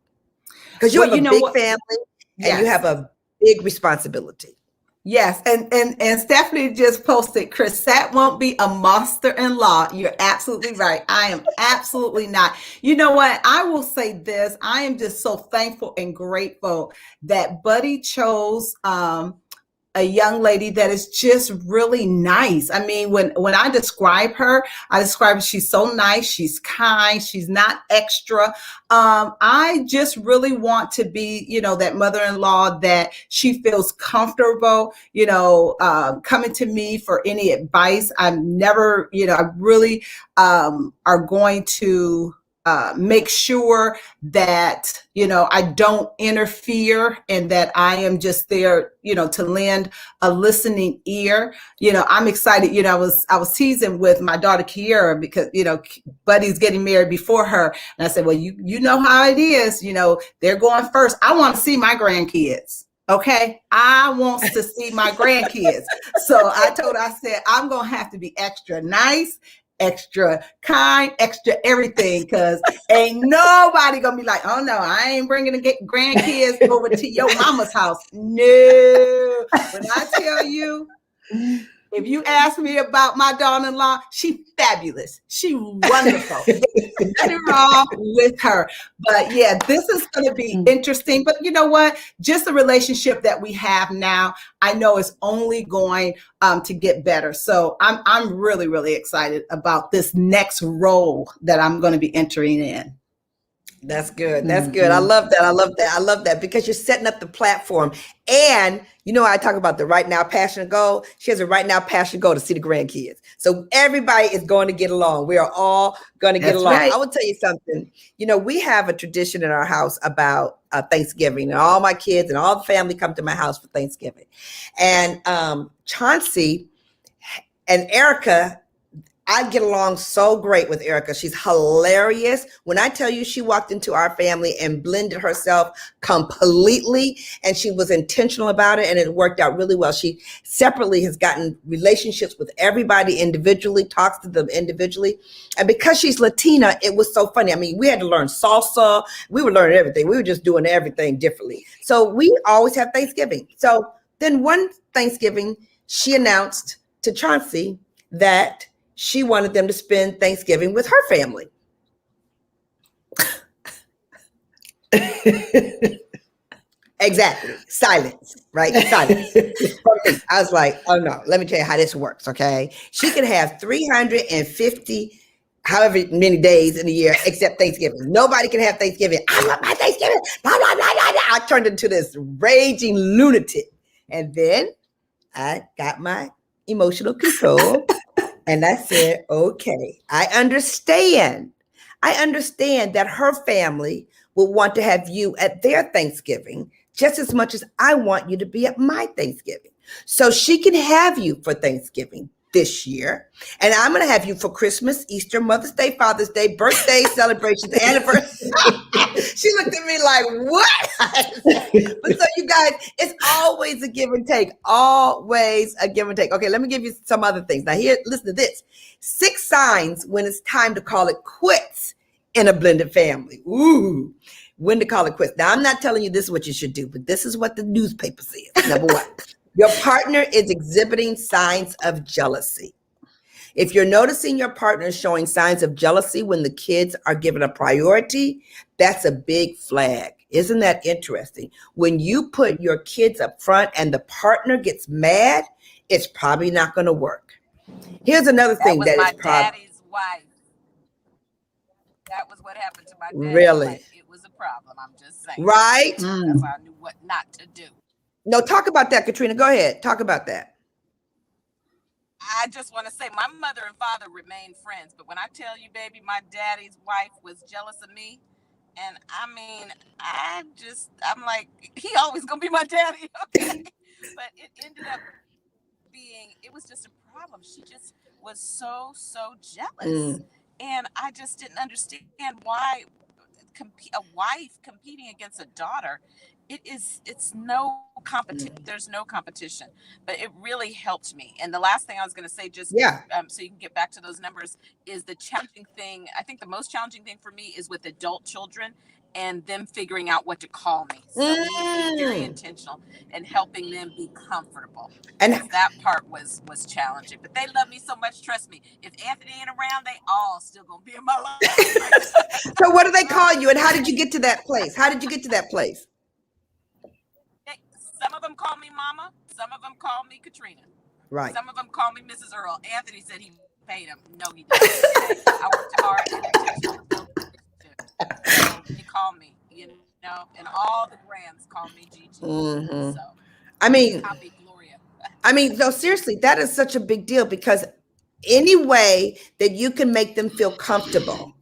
Because you have a big family and you have a big responsibility. Yes, and Stephanie just posted, Crisette won't be a monster-in-law. You're absolutely right. I am absolutely not. You know what? I will say this. I am just so thankful and grateful that Buddy chose a young lady that is just really nice. I mean, when I describe her, she's so nice, she's kind, she's not extra. I just really want to be, that mother-in-law that she feels comfortable, coming to me for any advice. I'm never, I really are going to make sure that, I don't interfere and that I am just there, to lend a listening ear. I'm excited. I was teasing with my daughter, Kiera, because, Buddy's getting married before her. And I said, well, you know how it is, they're going first. I want to see my grandkids. Okay. I want to see my grandkids. So I told her, I said, I'm going to have to be extra nice, extra kind, extra everything, because ain't nobody gonna be like, oh no, I ain't bringing the grandkids over to your mama's house. No. When I tell you, if you ask me about my daughter-in-law, she fabulous. She wonderful. Nothing wrong with her. But yeah, this is going to be interesting. But you know what? Just the relationship that we have now, I know is only going to get better. So I'm really, really excited about this next role that I'm going to be entering in. That's good. That's good. I love that. I love that because you're setting up the platform. And I talk about the right now, passion, goal. She has a right now, passion, goal to see the grandkids. So everybody is going to get along. We are all going to get along. Right. I will tell you something. We have a tradition in our house about Thanksgiving, and all my kids and all the family come to my house for Thanksgiving. And Chauncey and Erica, I get along so great with Erica. She's hilarious. When I tell you, she walked into our family and blended herself completely, and she was intentional about it, and it worked out really well. She separately has gotten relationships with everybody individually, talks to them individually. And because she's Latina, it was so funny. I mean, we had to learn salsa. We were learning everything. We were just doing everything differently. So we always have Thanksgiving. So then one Thanksgiving, she announced to Chauncey that she wanted them to spend Thanksgiving with her family. Exactly. Silence, right? Silence. I was like, oh no, let me tell you how this works, okay? She could have 350, however many days in a year, except Thanksgiving. Nobody can have Thanksgiving. I love my Thanksgiving. Blah, blah, blah, blah, blah. I turned into this raging lunatic. And then I got my emotional control. And I said, okay, I understand that her family will want to have you at their Thanksgiving just as much as I want you to be at my Thanksgiving. So she can have you for Thanksgiving this year. And I'm going to have you for Christmas, Easter, Mother's Day, Father's Day, birthday celebrations, anniversary. She looked at me like, what? But so you guys, it's always a give and take. Always a give and take. Okay, let me give you some other things. Now here, listen to this. 6 signs when it's time to call it quits in a blended family. Ooh, when to call it quits. Now, I'm not telling you this is what you should do, but this is what the newspaper says. Number 1. Your partner is exhibiting signs of jealousy. If you're noticing your partner is showing signs of jealousy when the kids are given a priority, that's a big flag. Isn't that interesting? When you put your kids up front and the partner gets mad, it's probably not going to work. Here's another thing That was my probably daddy's wife. That was what happened to my daddy's really wife. It was a problem. I'm just saying. right. That's why I knew what not to do. No, talk about that, Caterina. Go ahead. Talk about that. I just want to say my mother and father remained friends, but when I tell you, baby, my daddy's wife was jealous of me, and I mean, I'm like, he always gonna be my daddy, okay? But it ended up being, it was just a problem. She just was so jealous, and I just didn't understand why a wife competing against a daughter. It's no competition. There's no competition, but it really helped me. And the last thing I was going to say, just so you can get back to those numbers, is the challenging thing. I think the most challenging thing for me is with adult children and them figuring out what to call me. So me being very intentional and helping them be comfortable. And that part was challenging, but they love me so much. Trust me. If Anthony ain't around, they all still gonna be in my life. So what do they call you, and how did you get to that place? How did you get to that place? Some of them call me Mama. Some of them call me Caterina. Right. Some of them call me Mrs. Earl. Anthony said he paid him. No, he didn't. I worked hard. He called me, and all the grands call me Gigi. So, I mean, Gloria. No, seriously, that is such a big deal, because any way that you can make them feel comfortable,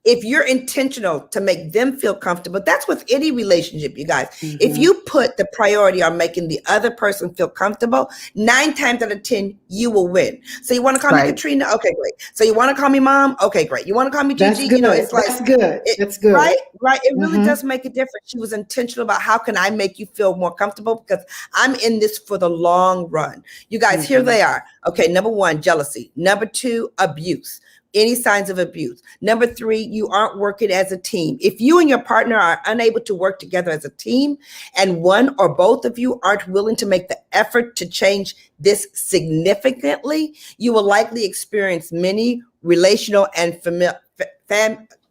if you're intentional to make them feel comfortable, that's with any relationship, you guys. If you put the priority on making the other person feel comfortable, 9 times out of 10, you will win. So you want to call me Caterina? Okay, great. So you want to call me Mom? Okay, great. You want to call me Gigi? It's like, that's good. That's good. Right? It really does make a difference. She was intentional about how can I make you feel more comfortable, because I'm in this for the long run. You guys, here they are. Okay, number 1, jealousy. Number 2, abuse. Any signs of abuse. Number 3, you aren't working as a team. If you and your partner are unable to work together as a team, and one or both of you aren't willing to make the effort to change this significantly, you will likely experience many relational and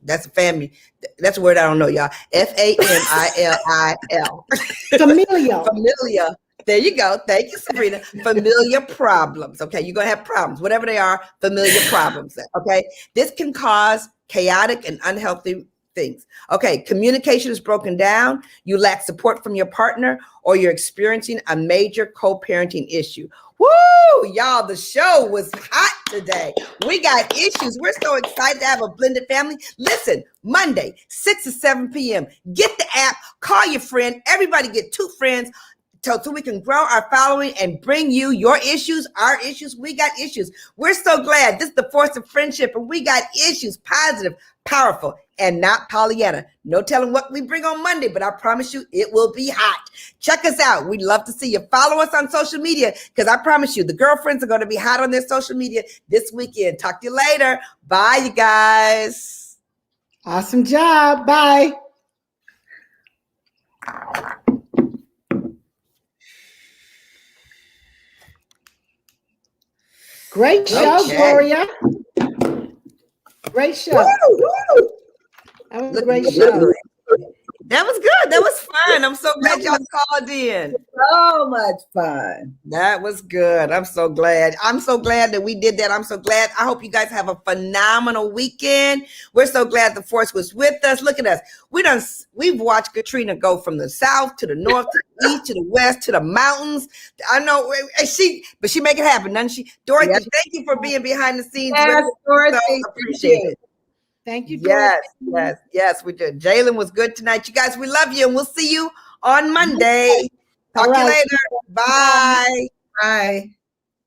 that's a family. That's a word I don't know, y'all. Familil. Familial. There you go. Thank you, Sabrina. Familiar problems. Okay, you're going to have problems, whatever they are, familiar problems. Okay, this can cause chaotic and unhealthy things. Okay, communication is broken down. You lack support from your partner, or you're experiencing a major co-parenting issue. Woo, y'all, the show was hot today. We got issues. We're so excited to have a blended family. Listen, Monday, 6 to 7 p.m. Get the app, call your friend. Everybody get 2 friends. So we can grow our following and bring you your issues, our issues. We got issues. We're so glad. This is the force of friendship, and we got issues, positive, powerful, and not Pollyanna. No telling what we bring on Monday, but I promise you it will be hot. Check us out. We'd love to see you. Follow us on social media, because I promise you the girlfriends are going to be hot on their social media this weekend. Talk to you later. Bye, you guys. Awesome job. Bye. Great show, Gloria. Great show. That was a great show. That was good. That was fun. I'm so glad y'all called in. So much fun. That was good. I'm so glad. I'm so glad that we did that. I'm so glad. I hope you guys have a phenomenal weekend. We're so glad the force was with us. Look at us. We've watched Caterina go from the south to the north, to the east, to the west, to the mountains. I know but she make it happen, doesn't she? Dorothy, thank you for being behind the scenes. Yes, Dorothy, so appreciate it. Thank you. Yes, we did. Jalen was good tonight. You guys, we love you, and we'll see you on Monday. Talk to you later. Bye. Bye.